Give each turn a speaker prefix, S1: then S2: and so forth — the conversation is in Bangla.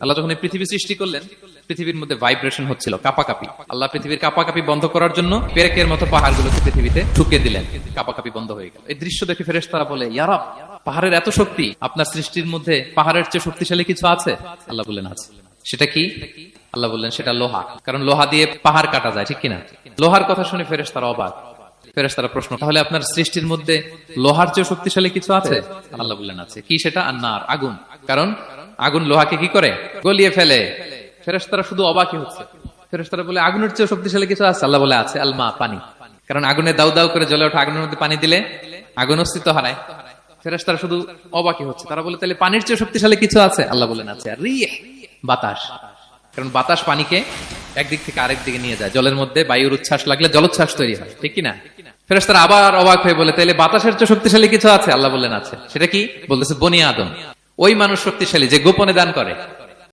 S1: আল্লাহ যখন এই পৃথিবী সৃষ্টি করলেন, পৃথিবীর মধ্যে ভাইব্রেশন হচ্ছিল, কাপাকাপি। আল্লাহ পৃথিবীর কাপাকাপি বন্ধ করার জন্য পেরেকের মতো পাহাড়গুলোকে পৃথিবীতে ঢুকে দিলেন, কাপাকাপি বন্ধ হয়ে গেল। এই দৃশ্য দেখে ফেরেশতারা বলে, ইয়া রাব, পাহাড়ের এত শক্তি, আপনার সৃষ্টির মধ্যে পাহাড়ের চেয়ে শক্তিশালী কিছু আছে? আল্লাহ বললেন আছে। সেটা কি? আল্লাহ বললেন সেটা লোহা, কারণ লোহা দিয়ে পাহাড় কাটা যায়, ঠিক কিনা? লোহার কথা শুনে ফেরেশতারা অবাক। ফেরেশতারা প্রশ্ন, তাহলে আপনার সৃষ্টির মধ্যে লোহার চেয়ে শক্তিশালী কিছু আছে? আল্লাহ বললেন আছে। কি সেটা? আন্নার, আগুন। কারণ আগুন লোহাকে কি করে? গলিয়ে ফেলে। ফেরেশতারা শুধু অবাকই হচ্ছে। ফেরেশতারা বলে, আগুনের চেয়ে শক্তিশালী কিছু আছে? আল্লাহ বলে আছে, আলমা, পানি। কারণ আগুনে দাউ দাউ করে জ্বলে ওঠা আগুনের মধ্যে পানি দিলে আগুন অস্তিত্ব হারায়। ফেরেশতারা শুধু অবাকই হচ্ছে। তারা বলে, তাহলে পানির চেয়ে শক্তিশালী কিছু আছে? আল্লাহ বলেন আছে, রিহ, বাতাস। কারণ বাতাস পানিকে একদিক থেকে আরেক দিকে নিয়ে যায়। জলের মধ্যে বায়ুর উচ্ছ্বাস লাগলে জলোচ্ছ্বাস তৈরি হয়, ঠিক কিনা? ফেরেশতারা আবার অবাক হয়ে বলে, তাহলে বাতাসের চেয়ে শক্তিশালী কিছু আছে? আল্লাহ বললেন আছে। সেটা কি? বলতেছে বনি আদম, ওই মানুষ শক্তিশালী যে গোপনে দান করে।